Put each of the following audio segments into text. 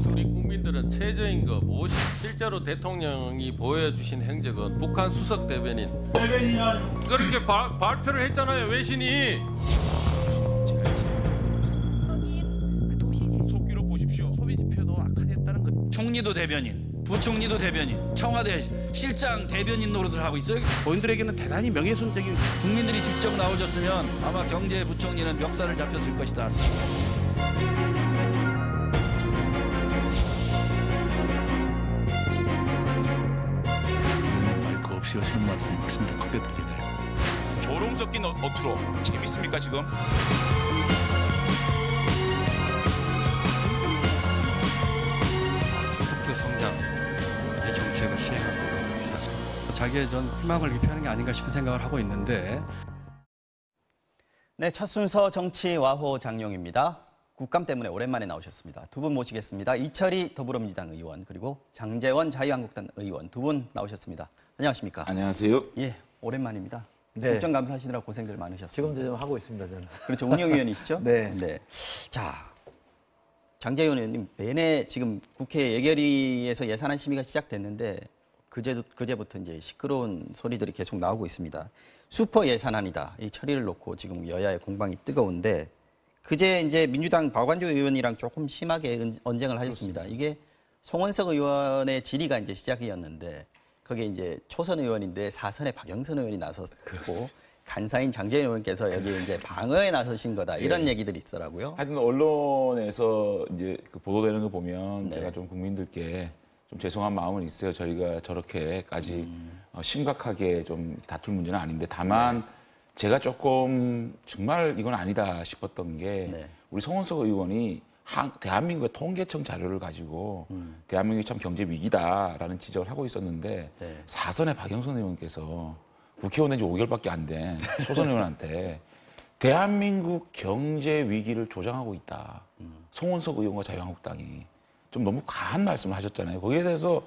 우리 국민들은 최저임금 50 실제로 대통령이 보여주신 행적은 북한 수석 대변인 그렇게 발표를 했잖아요. 외신이. 속기로 보십시오. 소비 지표도 악화됐다는 거. 총리도 대변인, 부총리도 대변인, 청와대 실장 대변인 노릇을 하고 있어요. 본인들에게는 대단히 명예훼손적인. 국민들이 직접 나오셨으면 아마 경제부총리는 멱살을 잡혔을 것이다. 마이크 없이 하시는 말씀이 훨씬 더 크게 들리네요. 조롱 섞인 어투로 재밌습니까 지금? 소득주 성장의 정책을 시행하고 자기의 전 희망을 입히는 게 아닌가 싶은 생각을 하고 있는데. 네, 첫 순서 정치 와호 장룡입니다. 국감 때문에 오랜만에 나오셨습니다. 두 분 모시겠습니다. 이철희 더불어민주당 의원 그리고 장제원 자유한국당 의원 두 분 나오셨습니다. 안녕하십니까? 안녕하세요. 예, 오랜만입니다. 네. 국정감사하시느라 고생들 많으셨습니다. 지금도 좀 하고 있습니다, 저는. 그렇죠, 운영위원이시죠? 네. 네. 자, 장제원 의원님 내내 지금 국회 예결위에서 예산안 심의가 시작됐는데 그제부터 이제 시끄러운 소리들이 계속 나오고 있습니다. 슈퍼 예산안이다. 이 처리를 놓고 지금 여야의 공방이 뜨거운데 그제 이제 민주당 박완주 의원이랑 조금 심하게 언쟁을 하셨습니다. 그렇습니다. 이게 송원석 의원의 질의가 이제 시작이었는데 거기에 이제 초선 의원인데 사선에 박영선 의원이 나섰고 그렇습니다. 간사인 장제원 의원께서 여기 이제 방어에 나서신 거다 이런 얘기들이 있더라고요. 하여튼 언론에서 이제 그 보도되는 거 보면 네. 제가 좀 국민들께 좀 죄송한 마음은 있어요. 저희가 저렇게까지 심각하게 좀 다툴 문제는 아닌데 다만 제가 조금 정말 이건 아니다 싶었던 게 네. 우리 송원석 의원이 대한민국의 통계청 자료를 가지고 대한민국이 참 경제 위기다라는 지적을 하고 있었는데 네. 사선의 박영선 의원께서 국회의원 된 지 5개월밖에 안 된 초선 의원한테 대한민국 경제 위기를 조장하고 있다. 송원석 의원과 자유한국당이 좀 너무 과한 말씀을 하셨잖아요. 거기에 대해서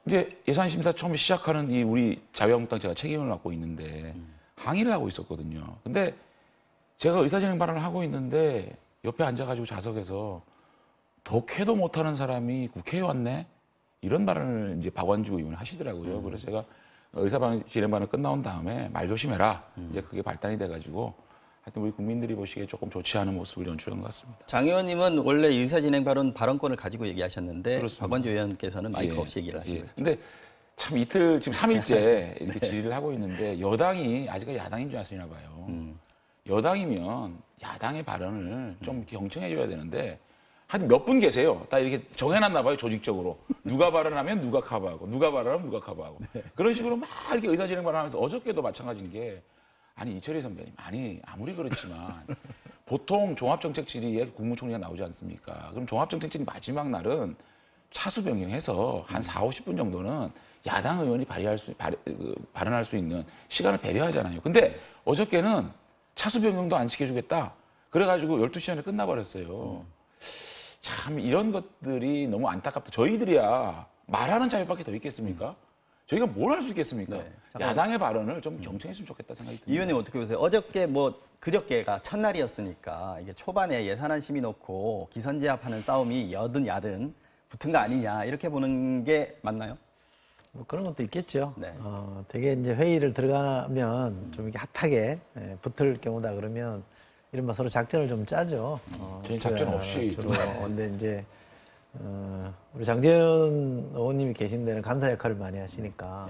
이제 예산심사 처음에 시작하는 이 우리 자유한국당 제가 책임을 맡고 있는데 항의를 하고 있었거든요. 근데 제가 의사진행 발언을 하고 있는데 옆에 앉아가지고 좌석에서 독해도 못하는 사람이 국회에 왔네? 이런 발언을 이제 박완주 의원이 하시더라고요. 그래서 제가 의사진행 발언 끝나온 다음에 말 조심해라. 이제 그게 발단이 돼가지고 하여튼 우리 국민들이 보시기에 조금 좋지 않은 모습을 연출한 것 같습니다. 장 의원님은 원래 의사진행 발언권을 가지고 얘기하셨는데 그렇습니다. 박완주 의원께서는 마이크 예, 없이 얘기를 하신 거죠. 근데 참 이틀 지금 3일째 이렇게 질의를 하고 있는데 여당이 아직까지 야당인 줄 아시나 봐요. 여당이면 야당의 발언을 좀 경청해 줘야 되는데 한 몇 분 계세요. 딱 이렇게 정해놨나 봐요, 조직적으로. 누가 발언하면 누가 커버하고, 누가 발언하면 누가 커버하고. 그런 식으로 막 이렇게 의사진행 발언하면서 어저께도 마찬가지인 게 아니 이철희 선배님, 아무리 그렇지만 보통 종합정책 질의에 국무총리가 나오지 않습니까? 그럼 종합정책 질의 마지막 날은 차수 변경해서 한 4, 50분 정도는 야당 의원이 발언할 수 있는 시간을 배려하잖아요. 근데 어저께는 차수 변경도 안 시켜주겠다. 그래가지고 12시 전에 끝나버렸어요. 참 이런 것들이 너무 안타깝다. 저희들이야 말하는 자유밖에 더 있겠습니까? 저희가 뭘 할 수 있겠습니까? 네, 야당의 발언을 좀 경청했으면 좋겠다 생각이 듭니다. 이 의원님 어떻게 보세요? 어저께 그저께가 첫날이었으니까 이게 초반에 예산안 심의 놓고 기선제압하는 싸움이 여든 야든 붙은 거 아니냐 이렇게 보는 게 맞나요? 뭐 그런 것도 있겠죠. 네. 되게 이제 회의를 들어가면 좀 이렇게 핫하게 붙을 경우다 그러면 이른바 서로 작전을 좀 짜죠. 저희 작전 없이 주로. 근데 이제 우리 장제원 의원님이 계신 데는 간사 역할을 많이 하시니까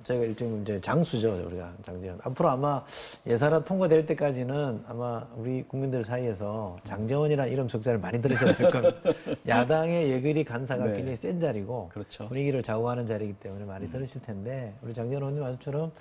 저희가 일종의 이제 장수죠, 우리가 장제원. 앞으로 아마 예산안 통과될 때까지는 아마 우리 국민들 사이에서 장제원이라는 이름 석자를 많이 들으셔야 될 겁니다. 야당의 예결위 간사가 네. 굉장히 센 자리고 그렇죠. 분위기를 좌우하는 자리이기 때문에 많이 들으실 텐데 우리 장제원 의원님 말씀처럼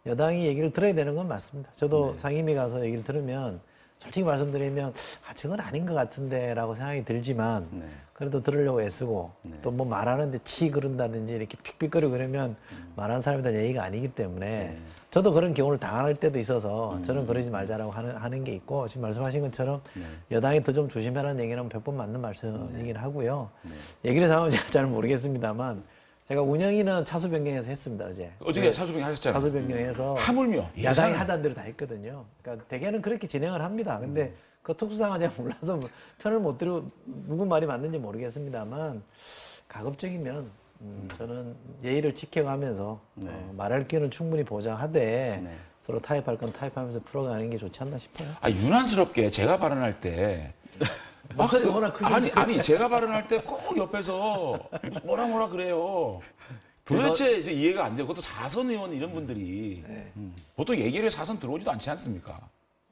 여당이 얘기를 들어야 되는 건 맞습니다. 저도 상임위 가서 얘기를 들으면 솔직히 말씀드리면 저건 아닌 것 같은데 라고 생각이 들지만 그래도 들으려고 애쓰고 또 뭐 말하는데 치 그런다든지 이렇게 픽픽거리고 그러면 말하는 사람에 대한 예의가 아니기 때문에 저도 그런 경우를 당할 때도 있어서 저는 그러지 말자라고 하는 게 있고 지금 말씀하신 것처럼 여당이 더 좀 조심하라는 얘기는 100번 맞는 말씀이긴 하고요. 얘기를 상황은 제가 잘 모르겠습니다만 제가 운영위는 차수 변경해서 했습니다, 어제. 어저께 차수 변경 하셨잖아요. 차수 변경해서 하물며 야당이 하자는 대로 다 했거든요. 그러니까 대개는 그렇게 진행을 합니다. 근데 그 특수상황을 제가 몰라서 편을 못 들고 누구 말이 맞는지 모르겠습니다만 가급적이면 저는 예의를 지켜가면서 말할 기회는 충분히 보장하되 서로 타협할 건 타협하면서 풀어가는 게 좋지 않나 싶어요. 아, 유난스럽게 제가 발언할 때 목소리가 워낙 크셔서 아니 제가 발언할 때 꼭 옆에서 뭐라 그래요. 도대체 이제 이해가 안 돼요. 그것도 4선 의원 이런 분들이 보통 예결위에 4선 들어오지도 않지 않습니까?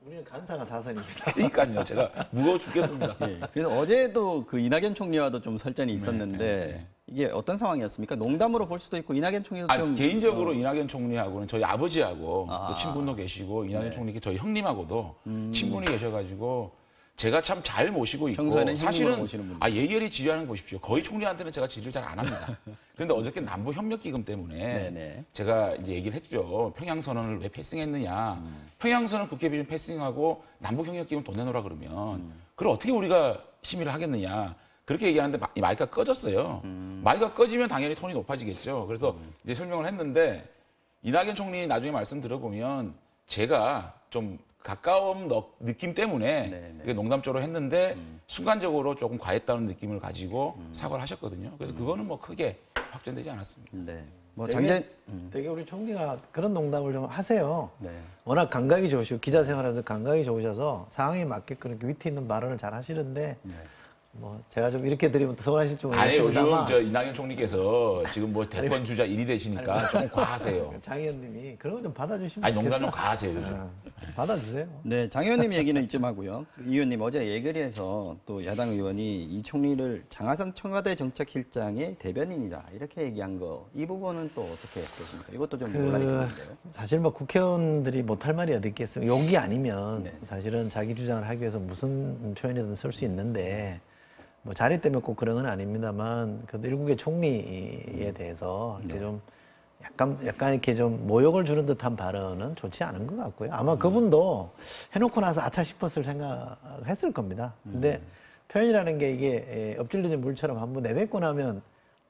우리는 간사가 4선입니다. 그러니까요. 제가 무거워 죽겠습니다. 예. 그래서 어제도 그 이낙연 총리와도 좀 설전이 있었는데 이게 어떤 상황이었습니까? 농담으로 볼 수도 있고 이낙연 총리도 아니, 좀 개인적으로 이낙연 총리하고는 저희 아버지하고 또 친분도 계시고 이낙연 총리 저희 형님하고도 친분이 계셔가지고 제가 참 잘 모시고 있고 평소에는 사실은 모시는 분들. 예결위 질의하는 거 보십시오. 거의 총리한테는 제가 질의를 잘 안 합니다. 그런데 어저께 남북 협력 기금 때문에 네네. 제가 이제 얘기를 했죠. 평양 선언을 왜 패싱했느냐. 평양 선언 국회 비준 패싱하고 남북 협력 기금 돈 내놓으라 그러면 그걸 어떻게 우리가 심의를 하겠느냐. 그렇게 얘기하는데 마이크가 꺼졌어요. 마이크가 꺼지면 당연히 톤이 높아지겠죠. 그래서 이제 설명을 했는데 이낙연 총리 나중에 말씀 들어보면 제가 좀 가까운 느낌 때문에 이게 농담적으로 했는데 순간적으로 조금 과했다는 느낌을 가지고 사과를 하셨거든요. 그래서 그거는 뭐 크게 확전되지 않았습니다. 네. 뭐 되게 우리 총리가 그런 농담을 좀 하세요. 네. 워낙 감각이 좋으시고 기자 생활하면서 감각이 좋으셔서 상황에 맞게 그렇게 위트 있는 발언을 잘 하시는데 뭐 제가 좀 이렇게 드리면 또 서운하실 줄 아니 요즘 모르겠습니다만 저 이낙연 총리께서 지금 뭐 대권 주자 1위 되시니까 조금 과하세요. 장 의원님이 그런 거 좀 받아주시면 아니 농담 좀 좋겠어. 과하세요 요즘. 받아주세요. 네, 장 의원님 얘기는 이쯤 하고요. 이 의원님 어제 예결위에서 또 야당 의원이 이 총리를 장하성 청와대 정책실장의 대변인이다 이렇게 얘기한 거 이 부분은 또 어떻게 보십니까? 이것도 좀 논란이 되는데요. 사실 뭐 국회의원들이 못할 말이 어디 있겠어요. 욕이 아니면 사실은 자기 주장을 하기 위해서 무슨 표현이든 쓸 수 있는데 뭐 자리 때문에 꼭 그런 건 아닙니다만 그래도 일국의 총리에 대해서 이렇게 좀 약간 이렇게 좀 모욕을 주는 듯한 발언은 좋지 않은 것 같고요. 아마 그분도 해놓고 나서 아차 싶었을 생각했을 겁니다. 근데 표현이라는 게 이게 엎질러진 물처럼 한번 내뱉고 나면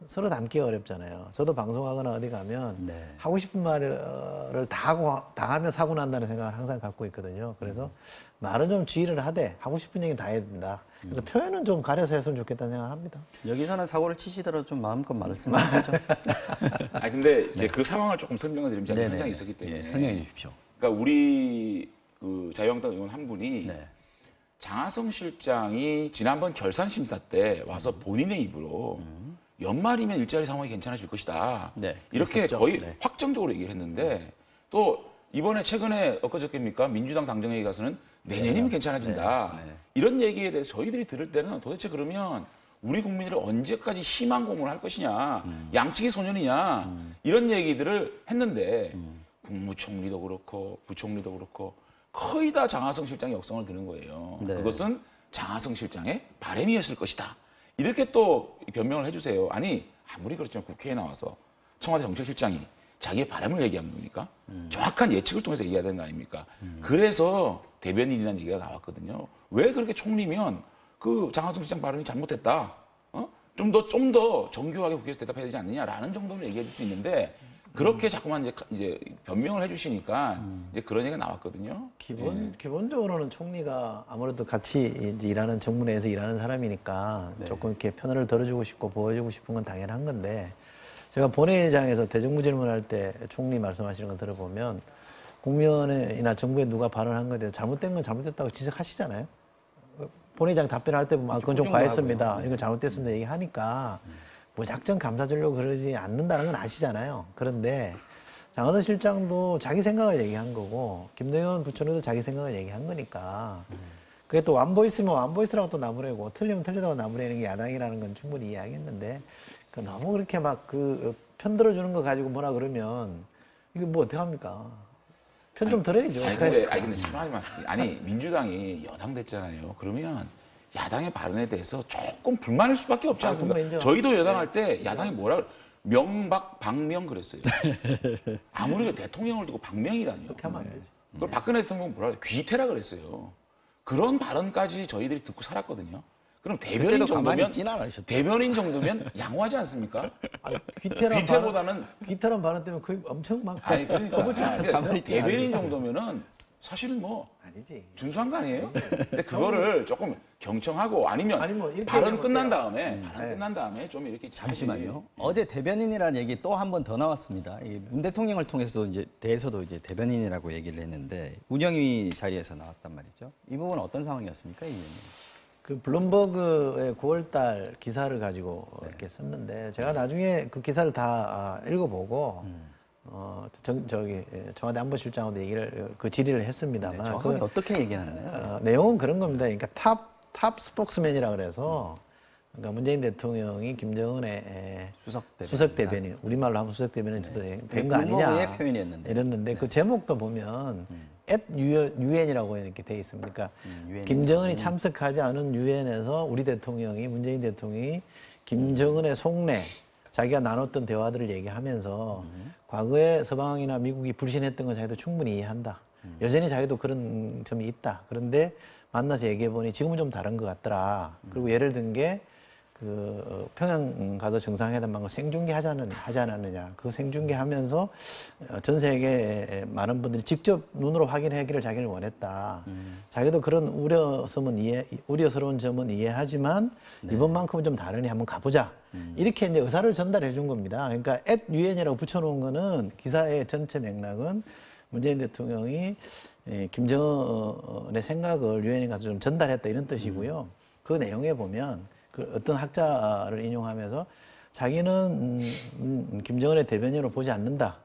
서로 담기가 어렵잖아요. 저도 방송하거나 어디 가면 하고 싶은 말을 다 하면 사고 난다는 생각을 항상 갖고 있거든요. 그래서 말은 좀 주의를 하되 하고 싶은 얘기는 다 해야 된다. 그래서 표현은 좀 가려서 했으면 좋겠다는 생각을 합니다. 여기서는 사고를 치시더라도 좀 마음껏 말씀하시죠. 아니 근데 이제 그 상황을 조금 설명을 드리면 제가 현장에 있었기 때문에 설명해 주십시오. 그러니까 우리 그 자유한국당 의원 한 분이 장하성 실장이 지난번 결산 심사 때 와서 본인의 입으로 연말이면 일자리 상황이 괜찮아질 것이다. 이렇게 그랬었죠. 거의 확정적으로 얘기를 했는데 또 이번에 최근에 엊그저께입니까 민주당 당정회의 가서는 내년이면 괜찮아진다. 이런 얘기에 대해서 저희들이 들을 때는 도대체 그러면 우리 국민들이 언제까지 희망 고문을 할 것이냐, 양치기 소년이냐 이런 얘기들을 했는데 국무총리도 그렇고 부총리도 그렇고 거의 다 장하성 실장의 역성을 드는 거예요. 그것은 장하성 실장의 바람이었을 것이다. 이렇게 또 변명을 해주세요. 아니 아무리 그렇지만 국회에 나와서 청와대 정책실장이 자기의 바람을 얘기한 겁니까? 정확한 예측을 통해서 얘기해야 되는 거 아닙니까? 그래서 대변인이라는 얘기가 나왔거든요. 왜 그렇게 총리면 그 장하성 실장 발언이 잘못됐다. 좀 더 정교하게 국회에서 대답해야 되지 않느냐라는 정도는 얘기해 줄 수 있는데 그렇게 자꾸만 이제 변명을 해주시니까 이제 그런 얘기가 나왔거든요. 기본적으로는 총리가 아무래도 같이 이제 일하는 정부 내에서 일하는 사람이니까 조금 이렇게 편을 들어주고 싶고 보여주고 싶은 건 당연한 건데 제가 본회의장에서 대정부 질문할 때 총리 말씀하시는 거 들어보면 국면이나 정부에 누가 발언한 거에 대해서 잘못된 건 잘못됐다고 지적하시잖아요. 본회의장 답변할 때 보면 그건 좀 과했습니다. 이건 잘못됐습니다. 얘기하니까 무작정 감싸주려고 그러지 않는다는 건 아시잖아요. 그런데 장하성 실장도 자기 생각을 얘기한 거고 김동연 부총리도 자기 생각을 얘기한 거니까 그게 또 완보이스면 완보이스라고 또 나무래고 틀리면 틀리다고 나무래는 게 야당이라는 건 충분히 이해하겠는데 너무 그렇게 막 그 편들어주는 거 가지고 뭐라 그러면 이거 뭐 어떡합니까? 편 좀 들어야죠. 근데 참하지 마세요. 아니 민주당이 여당 됐잖아요. 그러면 야당의 발언에 대해서 조금 불만일 수밖에 없지 않습니까? 저희도 여당할 때 야당이 뭐라 명박 박명 그랬어요. 아무리 대통령을 두고 박명이라니요. 그렇게 하면 안 되지. 그걸 박근혜 대통령 뭐라 귀태라 그랬어요. 그런 발언까지 저희들이 듣고 살았거든요. 그럼 대변인 정도면 양호하지 않습니까? 아니, 귀태보다는 귀태란 발언 때문에 거의 엄청 막 아니 그러니까 대변인 정도면은 사실은 뭐 아니지. 준수한 거 아니에요? 근데 그거를 조금 경청하고 아니면 아니, 뭐 이렇게 발언 얘기하면 끝난 어때요? 다음에 발언 끝난 다음에 좀 이렇게 잠시만요. 어제 대변인이라는 얘기 또 한 번 더 나왔습니다. 문 대통령을 통해서 이제 대해서도 이제 대변인이라고 얘기를 했는데 운영위 자리에서 나왔단 말이죠. 이 부분은 어떤 상황이었습니까, 이 의원님? 그 블룸버그의 9월달 기사를 가지고 이렇게 썼는데 제가 나중에 그 기사를 다 읽어보고 청와대 안보실장하고도 얘기를 그 질의를 했습니다만 네, 정확하게 어떻게 얘기하나요? 내용은 그런 겁니다. 그러니까 탑 스포크스맨이라 그래서 그러니까 문재인 대통령이 김정은의 수석 대변인, 우리말로 하면 수석 대변인 된 거 아니냐 블룸버그의 표현이었는데. 이랬는데 그 제목도 보면 유엔이라고 이렇게 돼 있습니다. 그러니까 김정은이 참석하지 않은 유엔에서 우리 대통령이 문재인 대통령이 김정은의 속내 자기가 나눴던 대화들을 얘기하면서 과거에 서방이나 미국이 불신했던 건 자기도 충분히 이해한다. 여전히 자기도 그런 점이 있다. 그런데 만나서 얘기해보니 지금은 좀 다른 것 같더라. 그리고 예를 든 게 그 평양 가서 정상회담한 거 생중계 하지 않았느냐. 그 생중계 하면서 전 세계 많은 분들이 직접 눈으로 확인하기를 자기를 원했다. 자기도 그런 우려스러운 점은 이해하지만 이번만큼은 좀 다르니 한번 가보자. 이렇게 이제 의사를 전달해 준 겁니다. 그러니까 @UN이라고 붙여놓은 거는 기사의 전체 맥락은 문재인 대통령이 김정은의 생각을 유엔에 가서 좀 전달했다 이런 뜻이고요. 그 내용에 보면 그 어떤 학자를 인용하면서 자기는 김정은의 대변인으로 보지 않는다.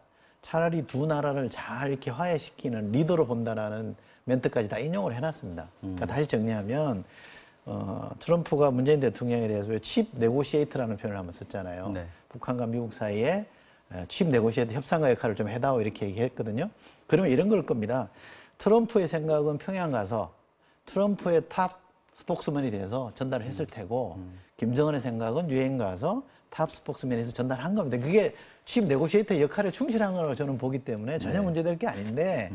차라리 두 나라를 잘 이렇게 화해시키는 리더로 본다라는 멘트까지 다 인용을 해놨습니다. 그러니까 다시 정리하면 트럼프가 문재인 대통령에 대해서 칩 네고시에이터라는 표현을 한번 썼잖아요. 네. 북한과 미국 사이에 칩 네고시에이터 협상가 역할을 좀 해다오 이렇게 얘기했거든요. 그러면 이런 걸 겁니다. 트럼프의 생각은 평양 가서 트럼프의 탑 스포크스맨이 돼서 전달을 했을 테고 김정은의 생각은 유엔 가서 탑 스포크스맨에서 전달한 겁니다. 그게 칩 네고시에이터 역할에 충실한 거라고 저는 보기 때문에 전혀 문제될 게 아닌데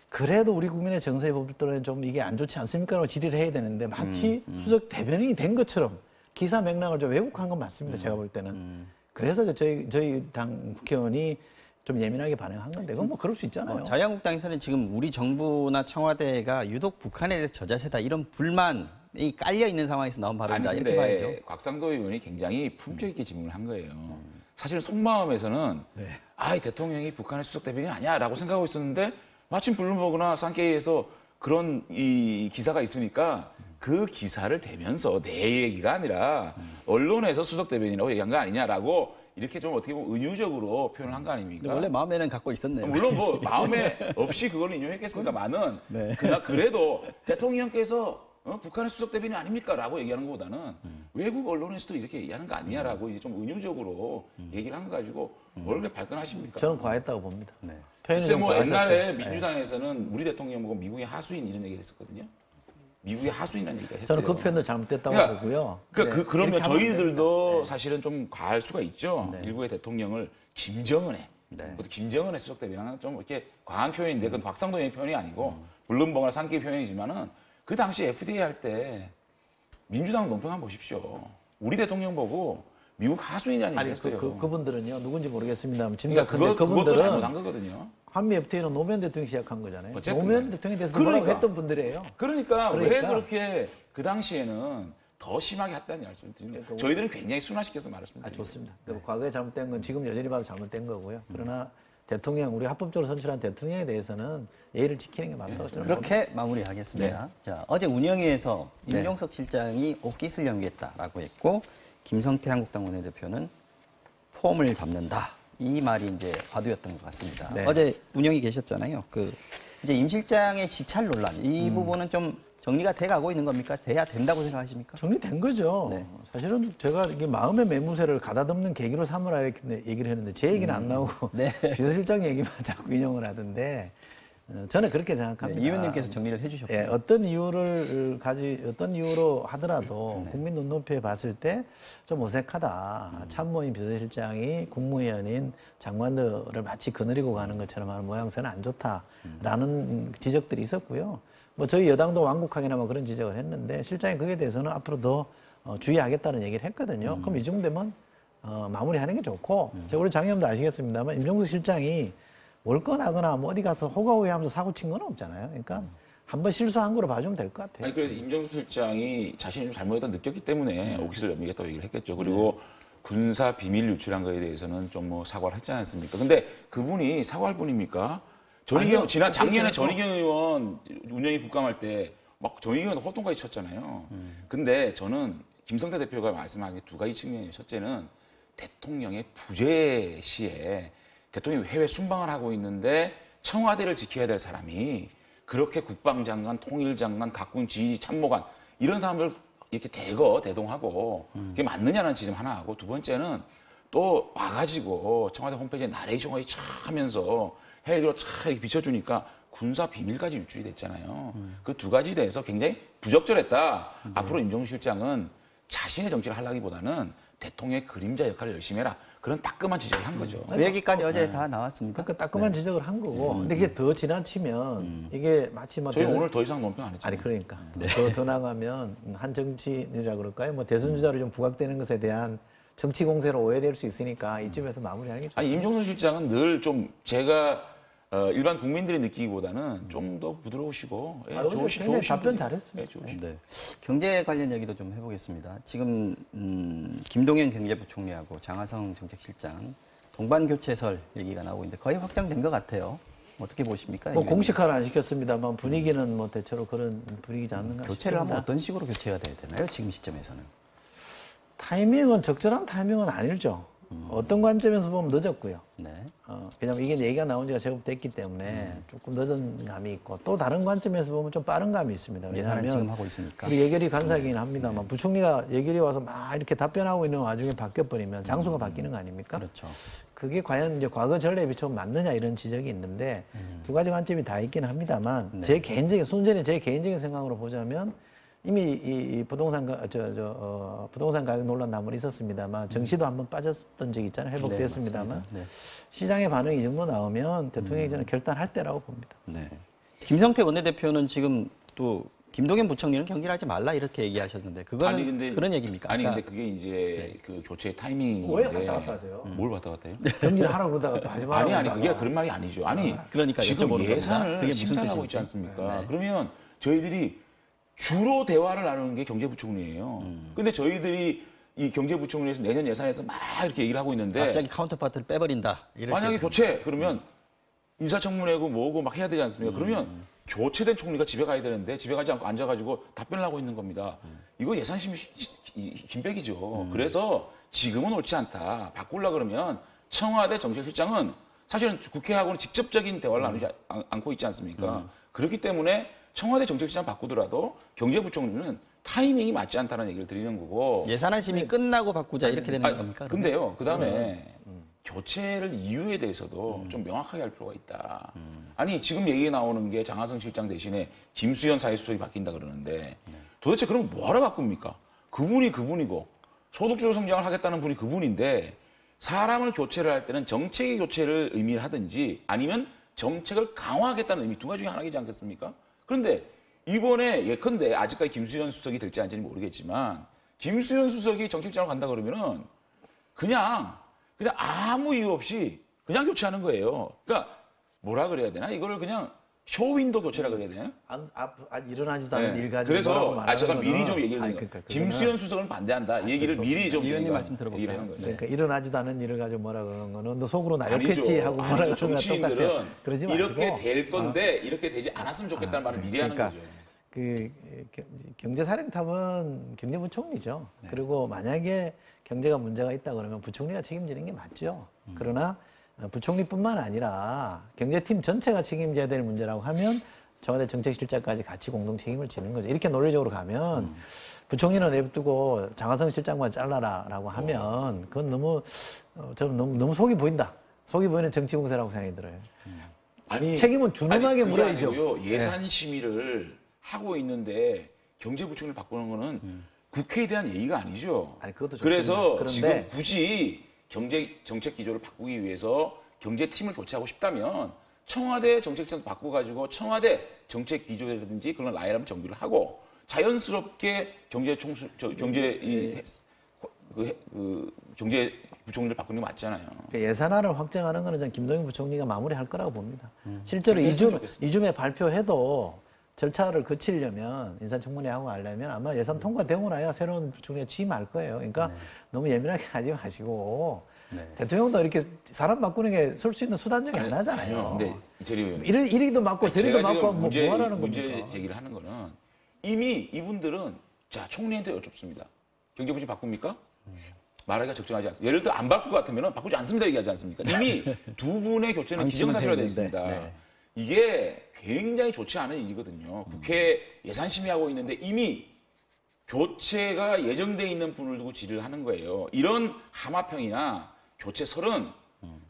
그래도 우리 국민의 정서에 법들은 좀 이게 안 좋지 않습니까? 라고 질의를 해야 되는데 마치 수석 대변인이 된 것처럼 기사 맥락을 좀 왜곡한 건 맞습니다. 제가 볼 때는. 그래서 저희 당 국회의원이 좀 예민하게 반응한 건데 그건 뭐 그럴 수 있잖아요. 자유한국당에서는 지금 우리 정부나 청와대가 유독 북한에 대해서 저자세다 이런 불만이 깔려 있는 상황에서 나온 발언이다 아니, 이렇게 근데 말이죠. 곽상도 의원이 굉장히 품격 있게 질문을 한 거예요. 사실 속마음에서는 이 대통령이 북한의 수석 대변인이 아니야라고 생각하고 있었는데 마침 블룸버그나 산케이에서 그런 이 기사가 있으니까 그 기사를 대면서 내 얘기가 아니라 언론에서 수석 대변인이라고 얘기한 거 아니냐라고 이렇게 좀 어떻게 보면 은유적으로 표현을 한 거 아닙니까? 원래 마음에는 갖고 있었네요. 물론 뭐 마음에 없이 그거는 인용했겠습니까만은 그래도 대통령께서 북한의 수석 대변인 아닙니까?라고 얘기하는 것보다는 외국 언론에서도 이렇게 얘기하는 거 아니냐라고 이제 좀 은유적으로 얘기를 한 거 가지고 뭘 그렇게 발끈하십니까? 저는 과했다고 봅니다. 표현이 글쎄 좀 뭐 과했었어요. 옛날에 민주당에서는 우리 대통령 보고 미국의 하수인 이런 얘기를 했었거든요. 미국의 하수인이라는 얘기가 했어요. 저는 그 표현도 잘못됐다고 그러니까 보고요. 그러면 이렇게 하면 저희들도 사실은 좀 과할 수가 있죠. 일국의 대통령을 김정은의 그것도 김정은의 수석 대변인은 좀 이렇게 과한 표현인데 그건 곽상도의 표현이 아니고 블룸버그나 산케이 표현이지만은 그 당시 FDA 할 때 민주당 논평 한번 보십시오. 우리 대통령 보고 미국 하수인이라는 얘기 했어요. 그분들은요 누군지 모르겠습니다만 그러니까 짐작컨대 그것도 잘못한 그분들은 거거든요. 한미 FTA는 노무현 대통령이 시작한 거잖아요. 어쨌든 노무현 대통령에 대해서 그러니까. 뭐라고 했던 분들이에요. 그러니까 왜 그렇게 그 당시에는 더 심하게 했다는 말씀을 드립니다. 저희들은 굉장히 순화시켜서 말했습니다. 좋습니다. 과거에 잘못된 건 지금 여전히 봐도 잘못된 거고요. 그러나 대통령, 우리 합법적으로 선출한 대통령에 대해서는 예의를 지키는 게 맞다고 저는 그렇게 마무리하겠습니다. 자, 어제 운영위에서 임종석 실장이 옷깃을 연기했다라고 했고 김성태 한국당 원내대표는 폼을 잡는다. 이 말이 이제 화두였던 것 같습니다. 네. 어제 운영이 계셨잖아요. 이제 임 실장의 시찰 논란 이 부분은 좀 정리가 돼 가고 있는 겁니까? 돼야 된다고 생각하십니까? 정리된 거죠. 네. 사실은 제가 이게 마음의 매무새를 가다듬는 계기로 삼으라 이렇게 얘기를 했는데 제 얘기는 안 나오고 네. 비서실장 얘기만 자꾸 인용을 하던데 저는 그렇게 생각합니다. 이 의원님께서 정리를 해주셨고요. 예, 어떤 이유로 하더라도 국민 눈높이에 봤을 때 좀 어색하다. 참모인 비서실장이 국무위원인 장관들을 마치 거느리고 가는 것처럼 하는 모양새는 안 좋다라는 지적들이 있었고요. 뭐 저희 여당도 완곡하게나마 그런 지적을 했는데 실장이 거기에 대해서는 앞으로 더 주의하겠다는 얘기를 했거든요. 그럼 이 정도 되면 마무리하는 게 좋고 제가 우리 장 의원도 아시겠습니다만 임종석 실장이 월권하거나 뭐 어디 가서 호가호위하면서 사고 친 건 없잖아요. 그러니까 한번 실수한 거로 봐주면 될 것 같아요. 아니 그래서 임정수 실장이 자신이 좀 잘못했다 느꼈기 때문에 오기스를 넘기겠다고 얘기를 했겠죠. 그리고 군사 비밀 유출한 거에 대해서는 좀 뭐 사과를 했지 않습니까? 근데 그분이 사과할 분입니까? 전희경 지난 작년에 전희경 의원 운영위 국감할 때 막 전희경 의원 호통까지 쳤잖아요. 근데 저는 김성태 대표가 말씀하신 게 두 가지 측면이에요. 첫째는 대통령의 부재 시에 대통령이 해외 순방을 하고 있는데 청와대를 지켜야 될 사람이 그렇게 국방장관, 통일장관, 각군 지휘 참모관 이런 사람들 이렇게 대동하고 그게 맞느냐는 지점 하나 하고 두 번째는 또 와가지고 청와대 홈페이지에 나레이션까지 촥 하면서 해외로 촥 이렇게 비춰주니까 군사 비밀까지 유출이 됐잖아요. 그 두 가지에 대해서 굉장히 부적절했다. 앞으로 임종수 실장은 자신의 정치를 하려기보다는 대통령의 그림자 역할을 열심히 해라. 그런 따끔한 지적을 한 거죠. 그 얘기까지 어제 다 나왔습니다. 그러니까 따끔한 지적을 한 거고. 근데 이게 더 지나치면 이게 마치 뭐 저희 오늘 더 이상 논평 안 했잖아요. 아니 그러니까 더 나가면 한 정치인이라 그럴까요? 뭐 대선 주자로 좀 부각되는 것에 대한 정치 공세로 오해될 수 있으니까 이쯤에서 마무리하는 게 좋습니다. 아니 임종선 실장은 늘 좀 제가 일반 국민들이 느끼기보다는 좀 더 부드러우시고 굉장히 답변 잘했습니다. 네. 경제 관련 얘기도 좀 해보겠습니다. 지금 김동연 경제부총리하고 장하성 정책실장 동반 교체설 얘기가 나오고 있는데 거의 확정된 것 같아요. 어떻게 보십니까? 뭐 공식화는 안 시켰습니다만 분위기는 뭐 대체로 그런 분위기지 않는가 싶습니다. 교체를 하면 어떤 식으로 교체가 돼야 되나요? 지금 시점에서는? 타이밍은 적절한 타이밍은 아니죠. 어떤 관점에서 보면 늦었고요. 네. 왜냐면 이게 얘기가 나온 지가 제법 됐기 때문에 조금 늦은 감이 있고 또 다른 관점에서 보면 좀 빠른 감이 있습니다. 예산을 지금 왜냐하면 하고 있으니까. 우리 예결위 간사이긴 합니다만 부총리가 예결위 와서 막 이렇게 답변하고 있는 와중에 바뀌어버리면 장소가 바뀌는 거 아닙니까? 그렇죠. 그게 과연 이제 과거 전례에 비춰 맞느냐 이런 지적이 있는데 두 가지 관점이 다 있긴 합니다만 제 개인적인 순전히 제 개인적인 생각으로 보자면 이미 이 부동산 부동산 가격 논란 한번 있었습니다만 정시도 한번 빠졌던 적이 있잖아요. 회복됐습니다만 네, 시장의 반응이 이 정도 나오면 대통령이 저는 결단할 때라고 봅니다. 네. 김성태 원내대표는 지금 또 김동연 부총리는 경질을 하지 말라 이렇게 얘기하셨는데 그거는 아니, 근데, 그런 얘기입니까? 아니 근데 그게 이제 그 교체 타이밍인데 왜 왔다 갔다 하세요? 뭘 왔다 갔다 해요? 경질을 하라고 그러다가 또 하지 말라고 아니 그러다가. 그게 그런 말이 아니죠. 아니 그러니까 지금 여쭤보는 예산을 겁니다. 그게 무슨 심사하고 뜻인지. 있지 않습니까? 네. 그러면 저희들이 주로 대화를 나누는 게 경제부총리예요. 근데 저희들이 이 경제부총리에서 내년 예산에서 막 이렇게 얘기를 하고 있는데 갑자기 카운터파트를 빼버린다. 이렇게 만약에 교체 그러면 인사청문회고 뭐고 막 해야 되지 않습니까? 그러면 교체된 총리가 집에 가야 되는데 집에 가지 않고 앉아가지고 답변을 하고 있는 겁니다. 이거 예산심의 김백이죠. 그래서 지금은 옳지 않다. 바꾸려 그러면 청와대 정책실장은 사실은 국회하고는 직접적인 대화를 나누지 않고 있지 않습니까? 그렇기 때문에 청와대 정책실장 바꾸더라도 경제부총리는 타이밍이 맞지 않다는 얘기를 드리는 거고. 예산안 심의 끝나고 바꾸자 이렇게 되는 겁니까? 근데요, 그 다음에 교체를 이유에 대해서도 좀 명확하게 할 필요가 있다. 아니, 지금 얘기 나오는 게 장하성 실장 대신에 김수현 사회수석이 바뀐다 그러는데 도대체 그럼 뭐하러 바꿉니까? 그분이 그분이고 소득주도 성장을 하겠다는 분이 그분인데 사람을 교체를 할 때는 정책의 교체를 의미를 하든지 아니면 정책을 강화하겠다는 의미 두 가지 중에 하나이지 않겠습니까? 그런데 이번에 예컨대 아직까지 김수현 수석이 될지 아닌지는 모르겠지만 김수현 수석이 정책장으로 간다 그러면은 그냥 아무 이유 없이 그냥 교체하는 거예요. 그러니까 뭐라 그래야 되나? 이거를 그냥 쇼윈도 교체라 그래야 되나? 일어나지도 않은 일 가지고 그래서 제가 미리 좀 얘기를 드린 거예요. 그러니까 김수현 수석은 반대한다. 이 얘기를 미리 좀 의원님 저희가 말씀 들어볼까요? 얘기를 하는 거죠. 그러니까 일어나지도 않은 일을 가지고 뭐라 그러는 거는 너 속으로 나 아니죠. 욕했지 하고 뭐라 그러는 거랑 정치인들은 똑같아요. 그러지 마시고 이렇게 될 건데 이렇게 되지 않았으면 좋겠다는 말을 미리 하는 그러니까 거죠. 그 경제사령탑은 경제부총리죠. 그리고 만약에 경제가 문제가 있다 그러면 부총리가 책임지는 게 맞죠. 그러나 부총리뿐만 아니라 경제팀 전체가 책임져야 될 문제라고 하면 청와대 정책실장까지 같이 공동 책임을 지는 거죠. 이렇게 논리적으로 가면 부총리는 냅두고 장하성 실장만 잘라라라고 하면 그건 저는 너무 속이 보인다. 속이 보이는 정치 공세라고 생각이 들어요. 아니, 책임은 준엄하게 물어야죠. 예산 심의를 하고 있는데 경제부총리를 바꾸는 거는 국회에 대한 예의가 아니죠. 아니, 그것도 그래서 좋습니다. 지금 그런데 굳이 경제 정책 기조를 바꾸기 위해서 경제팀을 교체하고 싶다면 청와대 정책팀 바꿔가지고 청와대 정책 기조라든지 그런 라인업을 정비를 하고 자연스럽게 경제 부총리를 바꾸는 게 맞잖아요. 그 예산안을 확정하는 거는 전 김동연 부총리가 마무리할 거라고 봅니다. 실제로 그랬으면 좋겠습니다. 이줌에 발표해도 절차를 거치려면 인사청문회하고 하려면 아마 예산 통과되고 나야 새로운 부총리가 취임할 거예요. 그러니까 너무 예민하게 하지 마시고 대통령도 이렇게 사람 바꾸는 게 쓸 수 있는 수단 중에 하나잖아요. 근데 이철희 의원님. 이리도 맞고 저리도 제가 맞고 지금 뭐 하라는 문제 겁니까? 제기를 하는 거는 이미 이분들은 자 총리한테 여쭙습니다. 경제부심 바꿉니까? 말하기가 적절하지 않습니다. 예를 들어 안 바꿀 것 같으면 바꾸지 않습니다 얘기하지 않습니까? 이미 두 분의 교체는 기정사실화 되어 있습니다. 네. 이게 굉장히 좋지 않은 일이거든요. 국회 예산심의하고 있는데 이미 교체가 예정돼 있는 분을 두고 질의를 하는 거예요. 이런 하마평이나 교체설은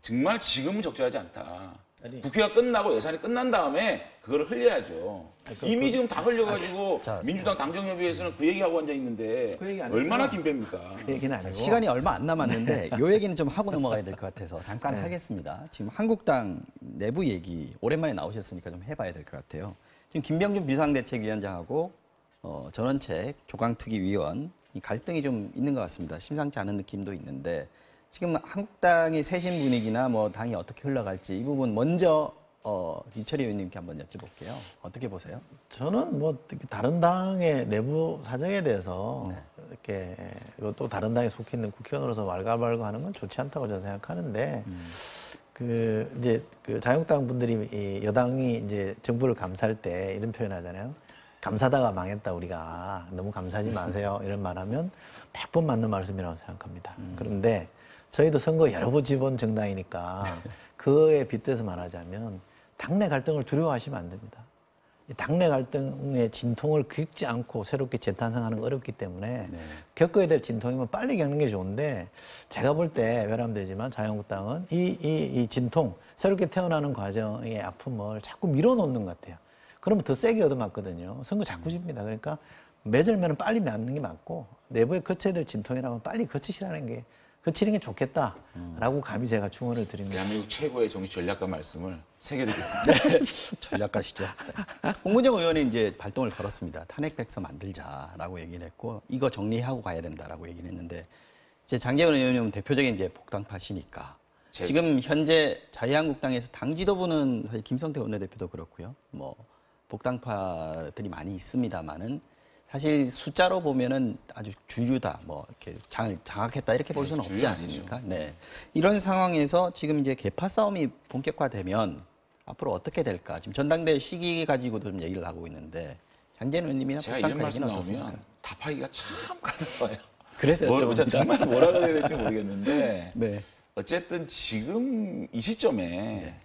정말 지금은 적절하지 않다. 국회가 끝나고 예산이 끝난 다음에 그거를 흘려야죠. 이미 지금 다 흘려가지고 민주당 당정협의회에서는 그 얘기하고 앉아 있는데 그 얘기 안 얼마나 했어요. 김배입니까? 그 얘기는 아니고. 시간이 얼마 안 남았는데 요 얘기는 좀 하고 넘어가야 될 것 같아서 잠깐 하겠습니다. 지금 한국당 내부 얘기 오랜만에 나오셨으니까 좀 해봐야 될 것 같아요. 지금 김병준 비상대책위원장하고 전원책 조강특위위원 이 갈등이 좀 있는 것 같습니다. 심상치 않은 느낌도 있는데 지금 한국당의 새신 분위기나 뭐 당이 어떻게 흘러갈지 이 부분 먼저 이철희 의원님께 한번 여쭤볼게요. 어떻게 보세요? 저는 뭐 다른 당의 내부 사정에 대해서 이렇게 또 다른 당에 속해 있는 국회의원으로서 왈가왈부하는 건 좋지 않다고 저는 생각하는데 그 이제 그 자유한국당 분들이 이 여당이 이제 정부를 감사할 때 이런 표현하잖아요. 감사다가 망했다 우리가 너무 감사하지 마세요 이런 말하면 100번 맞는 말씀이라고 생각합니다. 그런데 저희도 선거 여러 번 지본 정당이니까 그에 빗대서 말하자면 당내 갈등을 두려워하시면 안 됩니다. 이 당내 갈등의 진통을 겪지 않고 새롭게 재탄생하는 건 어렵기 때문에 겪어야 될 진통이면 빨리 겪는 게 좋은데 제가 볼 때 외람되지만 자유한국당은 이 진통, 새롭게 태어나는 과정의 아픔을 자꾸 밀어놓는 것 같아요. 그러면 더 세게 얻어맞거든요. 선거 자꾸 집니다. 그러니까 맺을면 빨리 맞는 게 맞고 내부에 거쳐야 될 진통이라면 빨리 거치는 게 좋겠다라고 감히 제가 충원을 드립니다. 대한민국 최고의 정치 전략가 말씀을 새겨드리겠습니다. 전략가시죠. 홍문정 의원이 이제 발동을 걸었습니다. 탄핵 백서 만들자라고 얘기를 했고 이거 정리하고 가야 된다라고 얘기를 했는데 이제 장제원 의원님은 대표적인 이제 복당파시니까 지금 현재 자유한국당에서 당 지도부는 사실 김성태 원내대표도 그렇고요. 뭐 복당파들이 많이 있습니다만은 사실 숫자로 보면은 아주 주류다, 뭐 이렇게 장악했다 이렇게 볼 수는 없지 않습니까? 네. 이런 상황에서 지금 이제 개파 싸움이 본격화되면 앞으로 어떻게 될까? 지금 전당대회 시기 가지고도 좀 얘기를 하고 있는데 장제원 의원님이나 제가 이런 복당파 말씀 얘기는 어떻습니까? 나오면 답하기가 참 가능해요. 그래서 여쭤봅니다. 정말 뭐라고 해야 될지 모르겠는데 네. 어쨌든 지금 이 시점에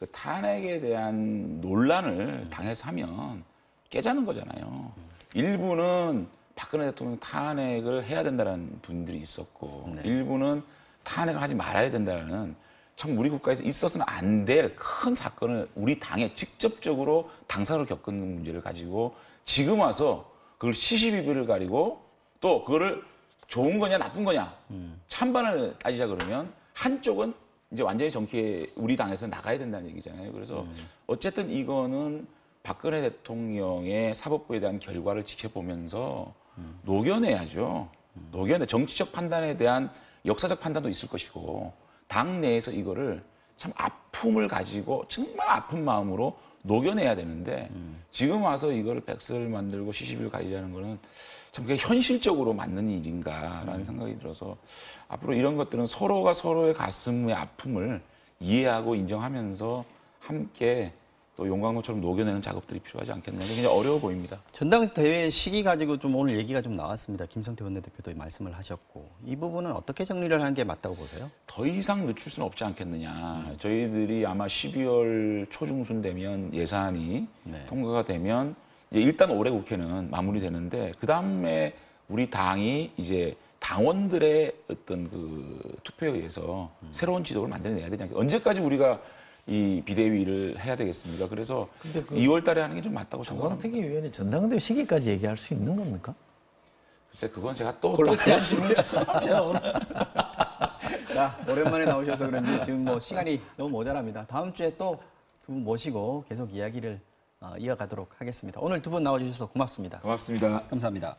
그 탄핵에 대한 논란을 당에서 하면 깨자는 거잖아요. 일부는 박근혜 대통령 탄핵을 해야 된다는 분들이 있었고 일부는 탄핵을 하지 말아야 된다는 참 우리 국가에서 있어서는 안 될 큰 사건을 우리 당에 직접적으로 당사로 겪은 문제를 가지고 지금 와서 그걸 시시비비를 가리고 또 그거를 좋은 거냐 나쁜 거냐 찬반을 따지자 그러면 한쪽은 이제 완전히 정치에 우리 당에서 나가야 된다는 얘기잖아요. 그래서 어쨌든 이거는 박근혜 대통령의 사법부에 대한 결과를 지켜보면서 녹여내야죠. 정치적 판단에 대한 역사적 판단도 있을 것이고 당 내에서 이거를 참 아픔을 가지고 정말 아픈 마음으로 녹여내야 되는데 지금 와서 이거를 백서를 만들고 시시비를 가지자는 거는 참 그게 현실적으로 맞는 일인가라는 생각이 들어서 앞으로 이런 것들은 서로가 서로의 가슴의 아픔을 이해하고 인정하면서 함께 또 용광로처럼 녹여내는 작업들이 필요하지 않겠나. 굉장히 어려워 보입니다. 전당대회 시기 가지고 좀 오늘 얘기가 좀 나왔습니다. 김성태 원내대표도 말씀을 하셨고 이 부분은 어떻게 정리를 하는 게 맞다고 보세요? 더 이상 늦출 수는 없지 않겠느냐. 저희들이 아마 12월 초중순 되면 예산이 통과가 되면 이제 일단 올해 국회는 마무리되는데 그 다음에 우리 당이 이제 당원들의 어떤 그 투표에 의해서 새로운 지도를 만들어내야 되지 않겠냐. 언제까지 우리가 이 비대위를 해야 되겠습니까? 그래서 2월 달에 하는 게 좀 맞다고 생각합니다. 조강특위 위원이 전당대회 시기까지 얘기할 수 있는 겁니까? 글쎄 그건 제가 또 곤란하시네요. 제가 오늘 자 오랜만에 나오셔서 그런지 지금 뭐 시간이 너무 모자랍니다. 다음 주에 또 두 분 모시고 계속 이야기를 이어가도록 하겠습니다. 오늘 두 분 나와주셔서 고맙습니다. 고맙습니다. 감사합니다.